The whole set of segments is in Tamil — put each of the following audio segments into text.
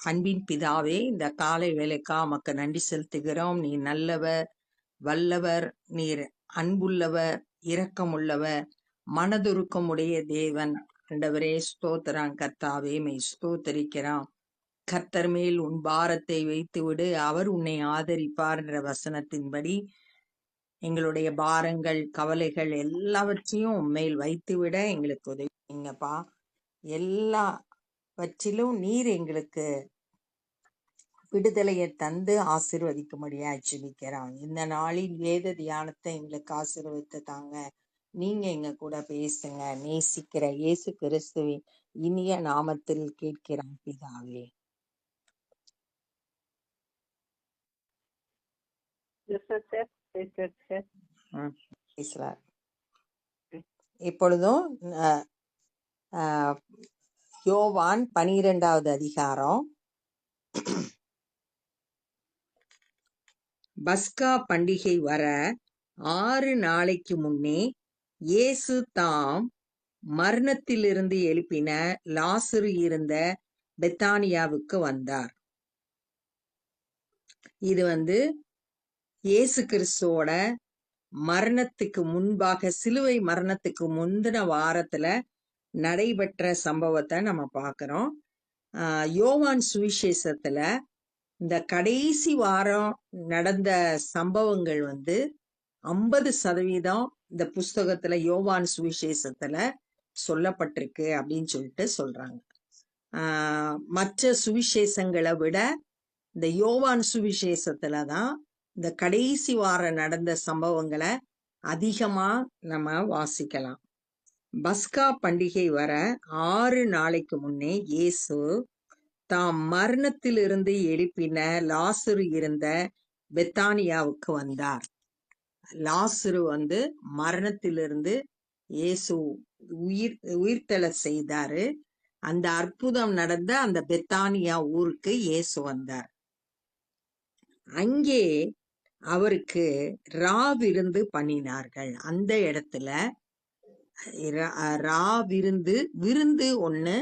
அன்பின் பிதாவே, இந்த காலை வேலைக்கா உமக்கு நன்றி செலுத்துகிறோம். நீ நல்லவர், வல்லவர், நீர் அன்புள்ளவர், இரக்கமுள்ளவர், மனதுருக்கமுடைய தேவன். ஆண்டவரே ஸ்தோத்திரம். கர்த்தாவே மெய் ஸ்தோத்தரிக்கிறோம். கர்த்தர் மேல் உன் பாரத்தை வைத்துவிடு, அவர் உன்னை ஆதரிப்பார் என்ற வசனத்தின்படி எங்களுடைய பாரங்கள், கவலைகள் எல்லாவற்றையும் உண்மையில் வைத்துவிட எங்களுக்கு உதவிங்கப்பா. எல்லாவற்றிலும் நீர் எங்களுக்கு விடுதலையை தந்து ஆசீர்வதிக்கும்படியா ஜெபிக்கிறோம். இந்த நாளில் வேத தியானத்தை எங்களுக்கு ஆசீர்வதித்து தாங்க. நீங்க எங்க கூட பேசுங்க. நேசிக்கிற இயேசு கிறிஸ்துவின் இனிய நாமத்தில் கேட்கிறோம் பிதாவே. பேசலாம். இப்பொழுதும் யோவான் 12வது அதிகாரம். பஸ்கா பண்டிகை வர 6 நாளைக்கு முன்னே இயேசு தாம் மரணத்திலிருந்து எழுப்பின லாசரு இருந்த பெத்தானியாவுக்கு வந்தார். இது இயேசு கிறிஸ்துவோட மரணத்துக்கு முன்பாக, சிலுவை மரணத்துக்கு முந்தின வாரத்துல நடைபெற்ற சம்பவத்தை நம்ம பார்க்கிறோம். யோவான் சுவிசேஷத்துல இந்த கடைசி வாரம் நடந்த சம்பவங்கள் 50% இந்த புஸ்தகத்துல யோவான் சுவிசேஷத்துல சொல்லப்பட்டிருக்கு அப்படின்னு சொல்லிட்டு சொல்றாங்க. மற்ற சுவிசேஷங்களை விட இந்த யோவான் சுவிசேஷத்துலதான் இந்த கடைசி வாரம் நடந்த சம்பவங்களை அதிகமா நம்ம வாசிக்கலாம். பஸ்கா பண்டிகை வர 6 நாளைக்கு முன்னே இயேசு தாம் மரணத்திலிருந்து எழுப்பின லாசரு இருந்த பெத்தானியாவுக்கு வந்தார். லாசரு மரணத்திலிருந்து இயேசு உயிர்த்தெழ செய்தாரு. அந்த அற்புதம் நடந்த அந்த பெத்தானியா ஊருக்கு இயேசு வந்தார். அங்கே அவருக்கு ராவிருந்து பண்ணினார்கள். அந்த இடத்துல விருந்து ஒண்ணு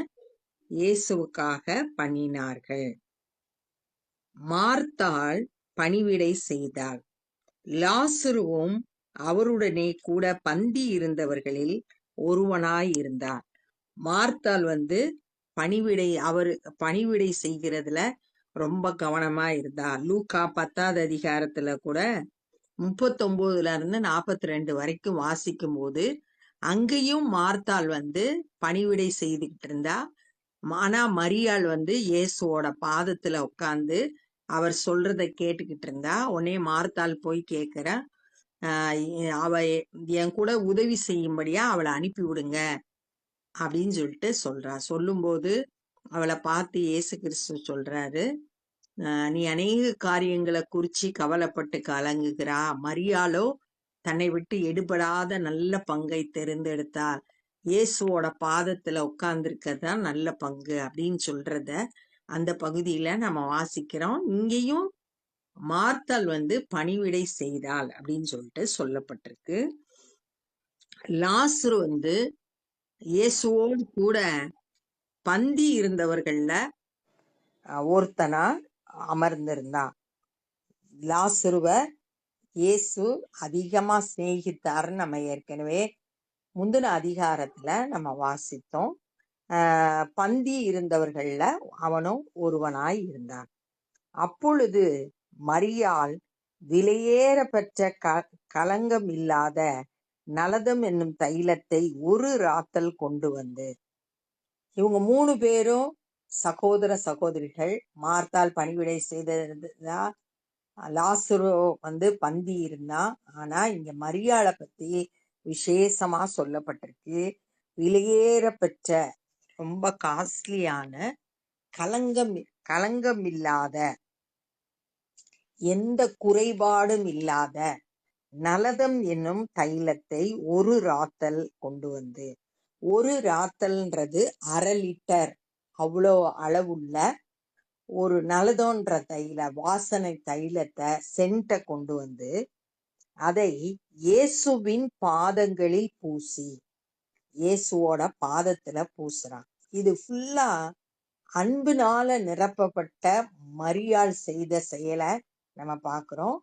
இயேசுவுக்காக பண்ணினார்கள். மார்த்தாள் பணிவிடை செய்தாள். லாசருவும் அவருடனே கூட பந்தி இருந்தவர்களில் ஒருவனாயிருந்தார். மார்த்தாள் பணிவிடை செய்கிறதுல ரொம்ப கவனமா இருந்தார். லூக்கா 10வது அதிகாரத்துல கூட 39ல இருந்து 42 வரைக்கும் வாசிக்கும் போது அங்கேயும் மார்த்தாள் பணிவிடை செய்துகிட்டு இருந்தா. ஆனா மரியாள் இயேசுவோட பாதத்துல உட்கார்ந்து அவர் சொல்றத கேட்டுக்கிட்டு இருந்தா. உடனே மார்த்தாள் போய் கேட்கிற, அவ என் கூட உதவி செய்யும்படியா அவளை அனுப்பி விடுங்க அப்படின்னு சொல்லிட்டு சொல்றா. சொல்லும்போது அவளை பார்த்து இயேசு கிறிஸ்து சொல்றாரு, நீ அநேக காரியங்களை குறிச்சு கவலைப்பட்டு கலங்குகிறா. மரியாளோ தன்னை விட்டு எடுபடாத நல்ல பங்கை தெரிந்தெடுத்தார். இயேசுவோட பாதத்துல உட்கார்ந்துருக்கதான் நல்ல பங்கு அப்படின்னு சொல்றத அந்த பகுதியில நம்ம வாசிக்கிறோம். இங்கேயும் மார்த்தாள் பணிவிடை செய்தாள் அப்படின்னு சொல்லிட்டு சொல்லப்பட்டிருக்கு. லாசரு இயேசுவோடு கூட பந்தி இருந்தவர்கள்ல ஒருத்தனா அமர்ந்திருந்தான். லாசருவ இயேசு அதிகமா சிநேகித்தாருன்னு நம்ம ஏற்கனவே முந்தின அதிகாரத்துல நம்ம வாசித்தோம். பந்தி இருந்தவர்கள்ல அவனும் ஒருவனாய் இருந்தான். அப்பொழுது மரியாள் விலையேற பெற்ற கலங்கம் இல்லாத நலதம் என்னும் தைலத்தை ஒரு ராத்தல் கொண்டு இவங்க 3 பேரும் சகோதர சகோதரிகள். மார்த்தாள் பணிவிடை செய்ததா, லாசரு பந்தி இருந்தான். ஆனா இங்க மரியாளை பத்தி விசேஷமா சொல்லப்பட்டிருக்கு. விலையேற பெற்ற ரொம்ப காஸ்ட்லியான கலங்கம் இல்லாத, எந்த குறைபாடும் இல்லாத நலதம் என்னும் தைலத்தை ஒரு ராத்தல் கொண்டு ஒரு ராத்தல்ன்றது 1/2 லிட்டர் அவ்வளோ அளவுள்ள ஒரு நலதோன்ற வாசனை தைலத்தை சென்ட கொண்டு அதை இயேசுவின் பாதங்களில் பூசி இயேசுவோட பாதத்துல பூசுறான். இது ஃபுல்லா அன்பினால நிரப்பப்பட்ட மரியாள் செய்த செயலை நம்ம பார்க்கிறோம்.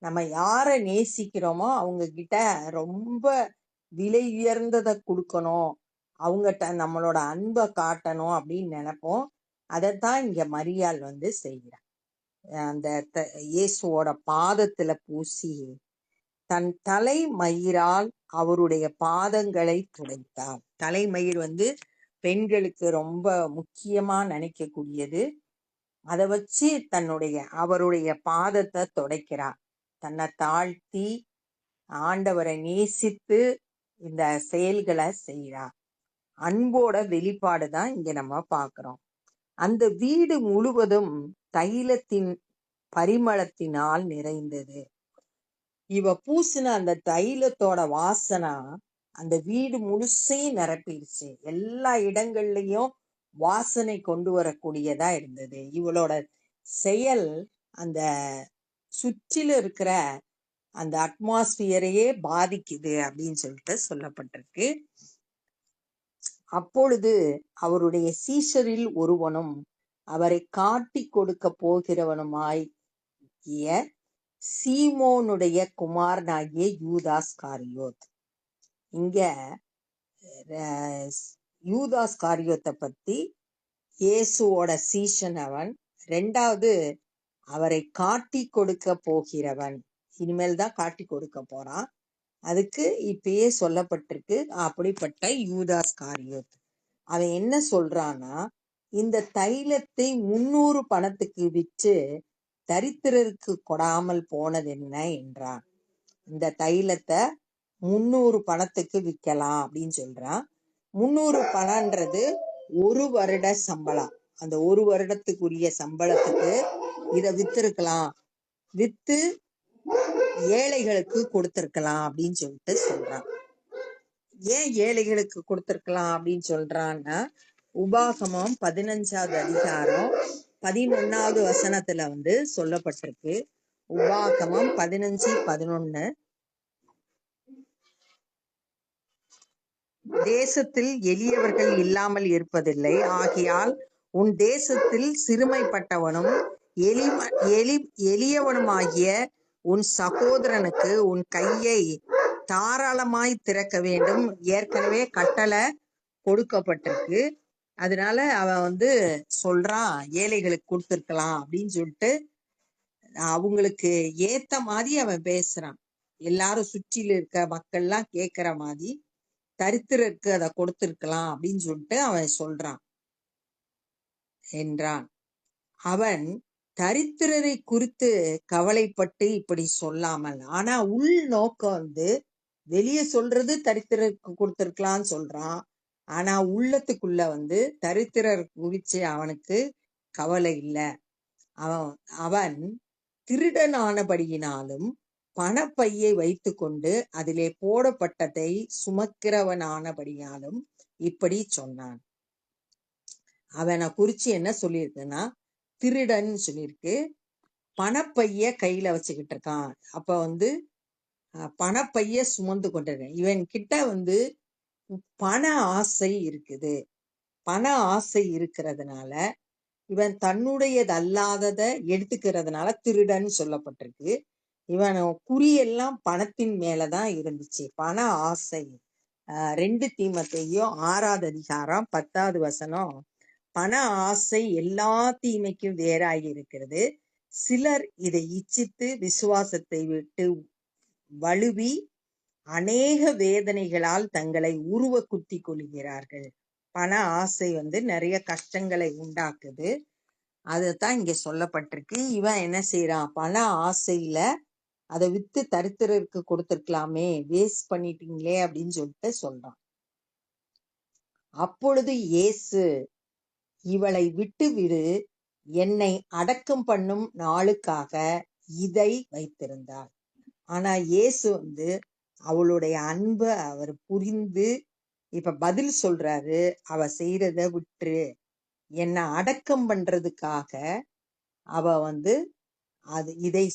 நம்ம யாரை நேசிக்கிறோமோ அவங்க கிட்ட ரொம்ப விலை உயர்ந்ததை கொடுக்கணும், அவங்ககிட்ட நம்மளோட அன்பை காட்டணும் அப்படின்னு நினைப்போம். அதைத்தான் இங்க மரியாள் செய்கிறார். அந்த இயேசுவோட பாதத்துல பூசி தன் தலை மயிரால் அவருடைய பாதங்களை துடைத்தார். தலைமயிர் பெண்களுக்கு ரொம்ப முக்கியமா நினைக்கக்கூடியது. அதை வச்சு அவருடைய பாதத்தை துடைக்கிறார். தன்னை தாழ்த்தி ஆண்டவரை நேசித்து இந்த செயல்களை செய்கிறார். அன்போட வெளிப்பாடுதான் இங்க நம்ம பார்க்கிறோம். அந்த வீடு முழுவதும் தைலத்தின் பரிமளத்தினால் நிறைந்தது. இவ பூசின அந்த தைலத்தோட வாசனை அந்த வீடு முழுசையும் நிரப்பிடுச்சு. எல்லா இடங்கள்லயும் வாசனை கொண்டு வரக்கூடியதா இருந்தது. இவளோட செயல் அந்த சுற்றில இருக்கிற அந்த அட்மாஸ்பியரையே பாதிக்குது அப்படின்னு சொல்லிட்டு சொல்லப்பட்டிருக்கு. அப்பொழுது அவருடைய சீஷரில் ஒருவனும் அவரை காட்டி கொடுக்க போகிறவனுமாகிய சீமோனுடைய குமாரனாகிய யூதாஸ் காரியோத். இங்க யூதாஸ் காரியோத்தை பத்தி இயேசுவோட சீஷன் அவன். ரெண்டாவது அவரை காட்டி கொடுக்க போகிறவன், இனிமேல் தான் காட்டி கொடுக்க போறான். அதுக்கு இப்பயே சொல்லப்பட்டிருக்கு. அப்படிப்பட்ட யூதாஸ் காரியோத் அவன் என்ன சொல்றான்னா, இந்த தைலத்தை 300 பணத்துக்கு விற்று தரித்திரருக்கு கொடாமல் போனது என்ன என்றான். இந்த தைலத்தை 300 பணத்துக்கு விற்கலாம் அப்படின்னு சொல்றான். 300 பணம்ன்றது 1 வருட சம்பளம். அந்த 1 வருடத்துக்குரிய சம்பளத்துக்கு இதை வித்திருக்கலாம், வித்து ஏழைகளுக்கு கொடுத்திருக்கலாம் அப்படின்னு சொல்லிட்டு சொல்றான். ஏன் ஏழைகளுக்கு கொடுத்திருக்கலாம் அப்படின்னு சொல்றான்னா, உபாகமம் 15வது அதிகாரம் 11வது வசனத்துல சொல்லப்பட்டிருக்கு. உபாகமம் 15:11, தேசத்தில் எளியவர்கள் இல்லாமல் இருப்பதில்லை, ஆகையால் உன் தேசத்தில் சிறுமைப்பட்டவனும் எளியவனுமாகிய உன் சகோதரனுக்கு உன் கையை தாராளமாய் திறக்க வேண்டும். ஏற்கனவே கட்டளை கொடுக்கப்பட்டிருக்கு. அதனால அவன் சொல்றான், ஏழைகளுக்கு கொடுத்துருக்கலாம் அப்படின்னு சொல்லிட்டு அவங்களுக்கு ஏத்த மாதிரி அவன் பேசுறான். எல்லாரும் சுற்றில இருக்க மக்கள்லாம் கேட்கிற மாதிரி தரித்திரருக்கு அதை கொடுத்திருக்கலாம் அப்படின்னு சொல்லிட்டு அவன் சொல்றான் என்றான். அவன் தரித்திரரை குறித்து கவலைப்பட்டு இப்படி சொல்லாமல், ஆனா உள் நோக்கம் வெளியே சொல்றது தரித்திரருக்கு கொடுத்திருக்கலாம்னு சொல்றான். ஆனா உள்ளத்துக்குள்ள தரித்திரர் குறிச்சு அவனுக்கு கவலை இல்லை. அவன் திருடனானபடியினாலும் பணப்பையை வைத்து கொண்டு அதிலே போடப்பட்டதை சுமக்கிறவனானபடியாலும் இப்படி சொன்னான். அவனை குறிச்சு என்ன சொல்லியிருக்குன்னா, திருடன் சொல்லியிருக்கு. பணப்பைய கையில வச்சுக்கிட்டு இருக்கான். அப்ப பணப்பைய சுமந்து கொண்டிருக்கான். இவன் கிட்ட பண ஆசை இருக்குது. பண ஆசை இருக்கிறதுனால இவன் தன்னுடையது அல்லாததை எடுத்துக்கிறதுனால திருடன் சொல்லப்பட்டிருக்கு. இவன் குறியெல்லாம் பணத்தின் மேலதான் இருந்துச்சு, பண ஆசை. 2 தீமோத்தேயும் 6வது அதிகாரம் 10வது வசனம், பண ஆசை எல்லா தீமைக்கும் வேறாகி இருக்கிறது. சிலர் இதை இச்சித்து விசுவாசத்தை விட்டு வழுவி அநேக வேதனைகளால் தங்களை உருவ குத்தி கொள்கிறார்கள். பண ஆசை நிறைய கஷ்டங்களை உண்டாக்குது. அதுதான் இங்க சொல்லப்பட்டிருக்கு. இவன் என்ன செய்யறான், பண ஆசையில அதை வித்து தரித்திரருக்கு கொடுத்திருக்கலாமே, வேஸ்ட் பண்ணிட்டீங்களே அப்படின்னு சொல்லிட்டு சொல்றான். அப்பொழுது இயேசு, இவளை விட்டு விடு, என்னை அடக்கம் பண்ணும் நாளுக்காக இதை வைத்திருந்தார். ஆனா இயேசு அவளுடைய அன்பை அவர் புரிந்து இப்ப பதில் சொல்றாரு, அவ செய்யறத விட்டுரு, என்னை அடக்கம் பண்றதுக்காக அவ இதை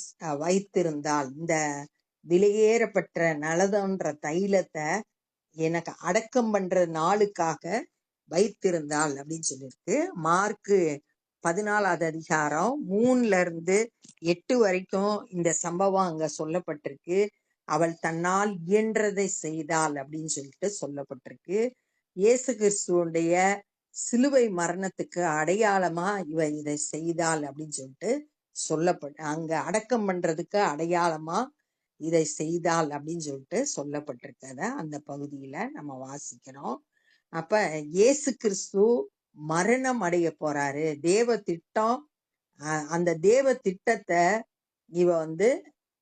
வைத்திருந்தாள். இந்த விலையேறப்பட்ட நலதன்ற தைலத்தை எனக்கு அடக்கம் பண்ற நாளுக்காக வைத்திருந்தாள் அப்படின்னு சொல்லியிருக்கு. மார்க்கு 14வது அதிகாரம் 3-8 வரைக்கும் இந்த சம்பவம் அங்க சொல்லப்பட்டிருக்கு. அவள் தன்னால் இயன்றதை செய்தாள் அப்படின்னு சொல்லிட்டு சொல்லப்பட்டிருக்கு. இயேசு கிறிஸ்துவுடைய சிலுவை மரணத்துக்கு அடையாளமா இவ இதை செய்தாள் அப்படின்னு சொல்லிட்டு அங்க அடக்கம் பண்றதுக்கு அடையாளமா இதை செய்தாள் அப்படின்னு சொல்லிட்டு சொல்லப்பட்டிருக்கத அந்த பகுதியில நம்ம வாசிக்கிறோம். அப்ப இயேசு கிறிஸ்து மரணம் அடைய போறாரு. தேவ திட்டம், அந்த தேவ திட்டத்தை இவ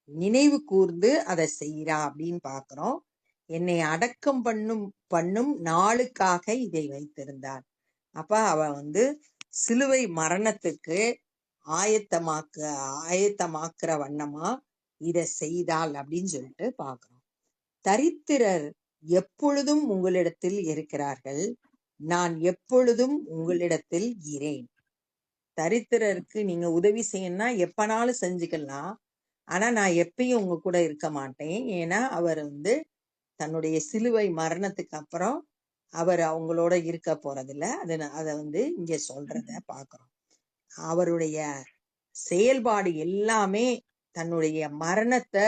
நினைவு கூர்ந்து அதை செய்யறா அப்படின்னு பாக்குறோம். என்னை அடக்கம் பண்ணும் நாளுக்காக இதை வைத்திருந்தார். அப்ப அவ சிலுவை மரணத்துக்கு ஆயத்தமாக்குற வண்ணமா இதை செய்தாள் அப்படின்னு சொல்லிட்டு பாக்குறோம். தரித்திரர் எப்பொழுதும் உங்களிடத்தில் இருக்கிறார்கள், நான் எப்பொழுதும் உங்களிடத்தில் இரேன். தரித்திரருக்கு நீங்க உதவி செய்யணும்னா எப்பனாலும் செஞ்சுக்கலாம். ஆனா நான் எப்பயும் உங்க கூட இருக்க மாட்டேன். ஏன்னா அவர் தன்னுடைய சிலுவை மரணத்துக்கு அப்புறம் அவர் அவங்களோட இருக்க போறதில்ல. அதை இங்க சொல்றத பாக்குறோம். அவருடைய செயல்பாடு எல்லாமே தன்னுடைய மரணத்தை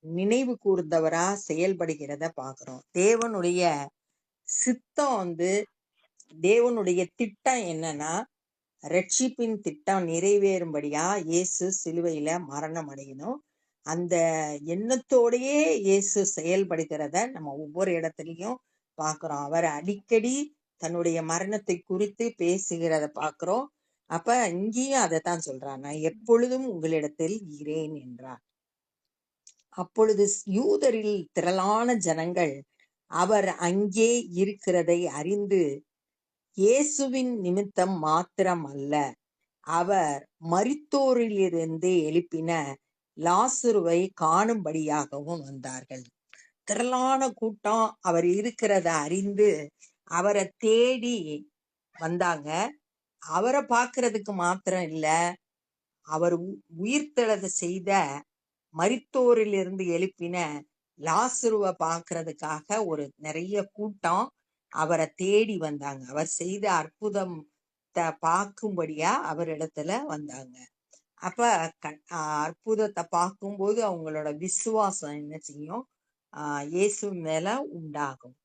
நினைவு கூர்ந்தவரா செயல்படுகிறத பாக்குறோம். தேவனுடைய சித்தம் தேவனுடைய திட்டம் என்னன்னா, ரட்சிப்பின் திட்டம் நிறைவேறும்படியா இயேசு சிலுவையில மரணம் அடையணும். அந்த எண்ணத்தோடையே இயேசு செயல்படுகிறத நம்ம ஒவ்வொரு இடத்துலயும் பாக்குறோம். அவர் அடிக்கடி தன்னுடைய மரணத்தை குறித்து பேசுகிறத பாக்குறோம். அப்ப இங்கேயும் அதைத்தான் சொல்றார், நான் எப்பொழுதும் உங்களிடத்தில் இரேன் என்றார். அப்பொழுது யூதரில் திரளான ஜனங்கள் அவர் அங்கே இருக்கிறதை அறிந்து இயேசுவின் நிமித்தம் மாத்திரம் அல்ல, அவர் மரித்தோரிலிருந்து எழுப்பின லாசருவை காணும்படியாகவும் வந்தார்கள். திரளான கூட்டம் அவர் இருக்கிறத அறிந்து அவரை தேடி வந்தாங்க. அவரை பார்க்கறதுக்கு மாத்திரம் இல்ல, அவர் உயிர்த்தெழத செய்த மரித்தோரிலிருந்து எழுப்பின லாசருவை பார்க்கறதுக்காக ஒரு நிறைய கூட்டம் அவரை தேடி வந்தாங்க. அவர் செய்த அற்புதத்தை பார்க்கும்படியா அவரிடத்துல வந்தாங்க. அப்ப அற்புதத்தை பார்க்கும்போது அவங்களோட விசுவாசம் என்ன செய்யும்? இயேசு மேல உண்டாகும்.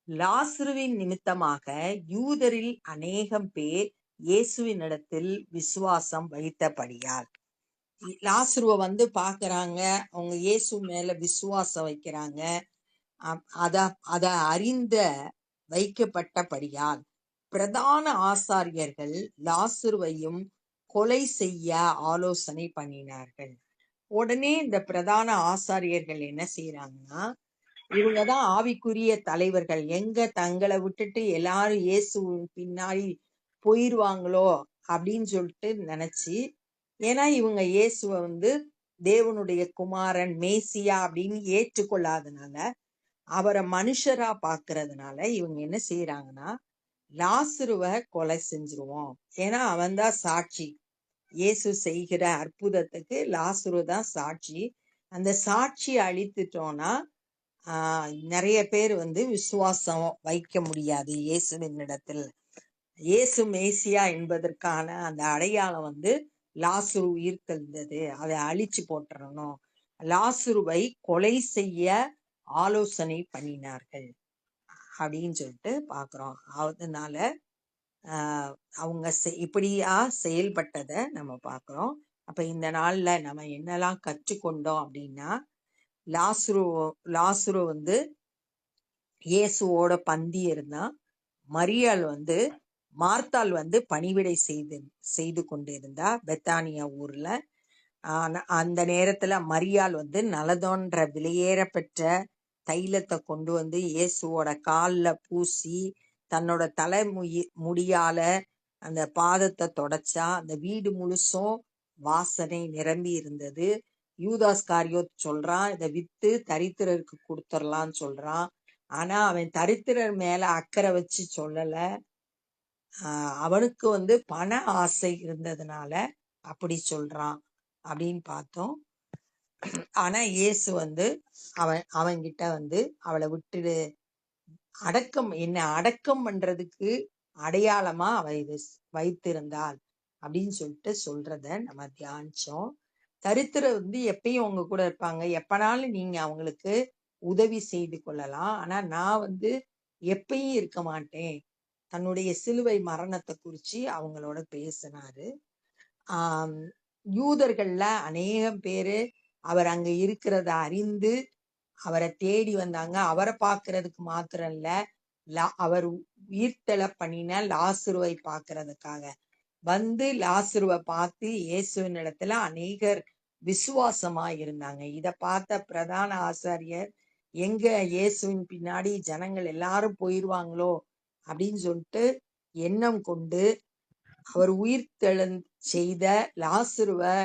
லாசருவின் நிமித்தமாக யூதரில் அநேகம் பேர் இயேசுவின் இடத்தில் விசுவாசம் வைத்தபடியால், லாசருவை பாக்குறாங்க, அவங்க இயேசு மேல விசுவாசம் வைக்கிறாங்க. அத அறிந்த வைக்கப்பட்டபடியால் பிரதான ஆசாரியர்கள் லாசருவையும் கொலை செய்ய ஆலோசனை பண்ணினார்கள். உடனே இந்த பிரதான ஆசாரியர்கள் என்ன செய்யறாங்கன்னா, இவங்கதான் ஆவிக்குரிய தலைவர்கள், எங்க தங்களை விட்டுட்டு எல்லாரும் இயேசு பின்னாடி போயிருவாங்களோ அப்படின்னு சொல்லிட்டு நினைச்சு, ஏன்னா இவங்க இயேசுவை தேவனுடைய குமாரன் மேசியா அப்படின்னு ஏற்றுக்கொள்ளாதனால, அவரை மனுஷரா பாக்குறதுனால இவங்க என்ன செய்யறாங்கன்னா, லாசருவை கொலை செஞ்சிருவோம். ஏன்னா அவன்தான் சாட்சி, இயேசு செய்கிற அற்புதத்துக்கு லாசரு தான் சாட்சி. அந்த சாட்சியை அழித்துட்டோம்னா நிறைய பேர் விசுவாசம் வைக்க முடியாது இயேசுவின் இடத்தில். இயேசு மேசியா என்பதற்கான அந்த அடையாளம் லாசரு உயிர்த்தெழுந்தது, அதை அழிச்சு போட்டுறணும். லாசருவை கொலை செய்ய ஆலோசனை பண்ணினார்கள் அப்படின்னு சொல்லிட்டு பாக்குறோம். அதனால அவங்க இப்படியா செயல்பட்டதை நம்ம பாக்குறோம். அப்ப இந்த நாள்ல நம்ம என்னெல்லாம் கற்றுக்கொண்டோம் அப்படின்னா, லாசுரு இயேசுவோட பந்தி இருந்தா, மரியாள் மார்த்தாள் பணிவிடை செய்து கொண்டிருந்தா பெத்தானியா ஊர்ல. அந்த நேரத்துல மரியாள் நலதோன்ற விலையேற பெற்ற தைலத்தை கொண்டு இயேசுவோட கால்ல பூசி தன்னோட தலை முடியால அந்த பாதத்தை தொடச்சா. அந்த வீடு முழுசும் வாசனை நிரம்பி இருந்தது. யூதாஸ் காரியோத் சொல்றான், இதை வித்து தரித்திரருக்கு கொடுத்துடலான்னு சொல்றான். ஆனா அவன் தரித்திரர் மேல அக்கறை வச்சு சொல்லல. அவனுக்கு பண ஆசை இருந்ததுனால அப்படி சொல்றான் அப்படின்னு பார்த்தோம். ஆனா இயேசு அவன்கிட்ட அவளை விட்டுடு, அடக்கம் என்ன அடக்கம் பண்றதுக்கு அடையாளமா அவ இது வைத்திருந்தாள் அப்படின்னு சொல்லிட்டு சொல்றத நம்ம தியானிச்சோம். தரித்திரர் எப்பயும் உங்க கூட இருப்பாங்க. எப்பனாலும் நீங்க அவங்களுக்கு உதவி செய்து கொள்ளலாம். ஆனா நான் எப்பயும் இருக்க மாட்டேன். தன்னுடைய சிலுவை மரணத்தை குறிச்சு அவங்களோட பேசினாரு. ஆஹ் யூதர்கள்ல அநேகம் பேரு அவர் அங்க இருக்கிறத அறிந்து அவரை தேடி வந்தாங்க. அவரை பார்க்கறதுக்கு மாத்திரம் இல்ல, அவர் உயிர்த்தெழ பண்ணின லாசருவை பார்க்கறதுக்காக லாசருவை பார்த்து இயேசுவின் இடத்துல அநேகர் விசுவாசமா இருந்தாங்க. இத பார்த்த பிரதான ஆசாரியர், எங்க இயேசுவின் பின்னாடி ஜனங்கள் எல்லாரும் போயிருவாங்களோ அப்படின்னு சொல்லிட்டு எண்ணம் கொண்டு அவர் உயிர்த்தெழ செய்த லாசருவை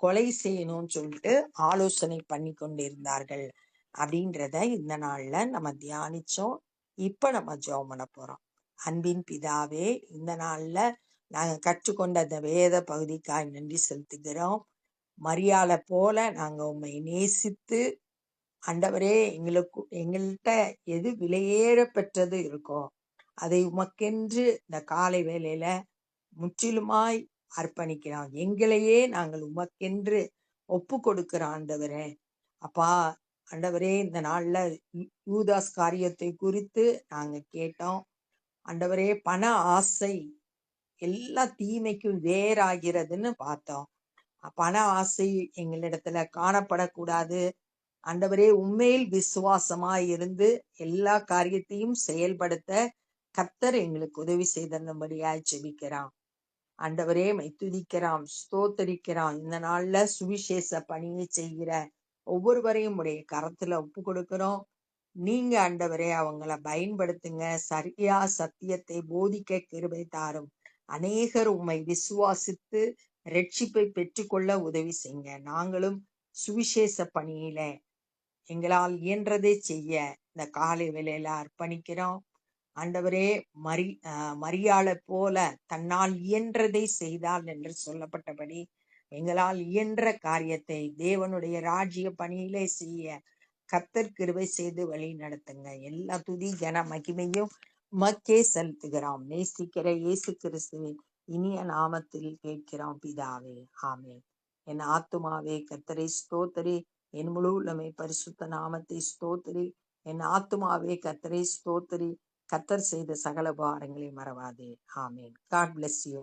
கொலை செய்யணும்னு சொல்லிட்டு ஆலோசனை பண்ணி கொண்டிருந்தார்கள் அப்படின்றத இந்த நாள்ல நம்ம தியானிச்சோம். இப்ப நம்ம ஜெபம் பண்ண போறோம். அன்பின் பிதாவே, இந்த நாள்ல நாங்க கற்றுக்கொண்ட அந்த வேத பகுதிக்காய் நன்றி செலுத்துகிறோம். மரியாதை போல நாங்க உம்மை நேசித்து, ஆண்டவரே, எங்கள்கிட்ட எது விலையேற பெற்றது இருக்கோ அதை உமக்கென்று இந்த காலை வேளையில முற்றிலுமாய் அர்ப்பணிக்கிறோம். எங்களையே நாங்கள் உமக்கென்று ஒப்பு கொடுக்கிறோம் ஆண்டவரே. அப்பா, ஆண்டவரே, இந்த நாள்ல யூதாஸ் காரியத்தை குறித்து நாங்க கேட்டோம். ஆண்டவரே, பண ஆசை எல்லா தீமைக்கும் வேறாகிறதுன்னு பார்த்தோம். பண ஆசை எங்களிடத்துல காணப்படக்கூடாது. ஆண்டவரே, உண்மையில் விசுவாசமா இருந்து எல்லா காரியத்தையும் செயல்படுத்த கர்த்தர் எங்களுக்கு உதவி செய்தபடியாய் ஜெபிக்கிறான். ஆண்டவரே, துதிக்கிறோம், ஸ்தோத்தரிக்கிறோம். இந்த நாள்ல சுவிசேஷ பணியை செய்கிற ஒவ்வொருவரையும் உடைய கரத்துல ஒப்பு கொடுக்கிறோம். நீங்க ஆண்டவரே அவங்கள பயன்படுத்துங்க. சரியா சத்தியத்தை போதிக்க கிருபை தாரும். அநேகர் உம்மை விசுவாசித்து ரட்சிப்பை பெற்றுக்கொள்ள உதவி செய்யுங்க. நாங்களும் சுவிசேஷ பணியில எங்களால் இயன்றதை செய்ய இந்த காலை வேளையில அர்ப்பணிக்கிறோம். ஆண்டவரே, மரியாளை போல தன்னால் இயன்றதை செய்தாள் என்று சொல்லப்பட்டபடி எங்களால் இயன்ற காரியத்தை தேவனுடைய ராஜ்ய பணியிலே செய்ய கர்த்தர் கிருபை செய்து வழி நடத்துங்க. எல்லா துதி கன மகிமையும் உமக்கே செலுத்துகிறோம். நேசிக்கிற இயேசு கிறிஸ்துவின் இனிய நாமத்தில் கேட்கிறோம் பிதாவே, ஆமென். என் ஆத்துமாவே கர்த்தரை ஸ்தோத்திரி, என் முழு உள்ளமை பரிசுத்த நாமத்தை ஸ்தோத்திரி. என் ஆத்துமாவே கர்த்தரை ஸ்தோத்திரி, கர்த்தர் செய்த சகல உபகாரங்களை மறவாதே. ஆமென். God bless you.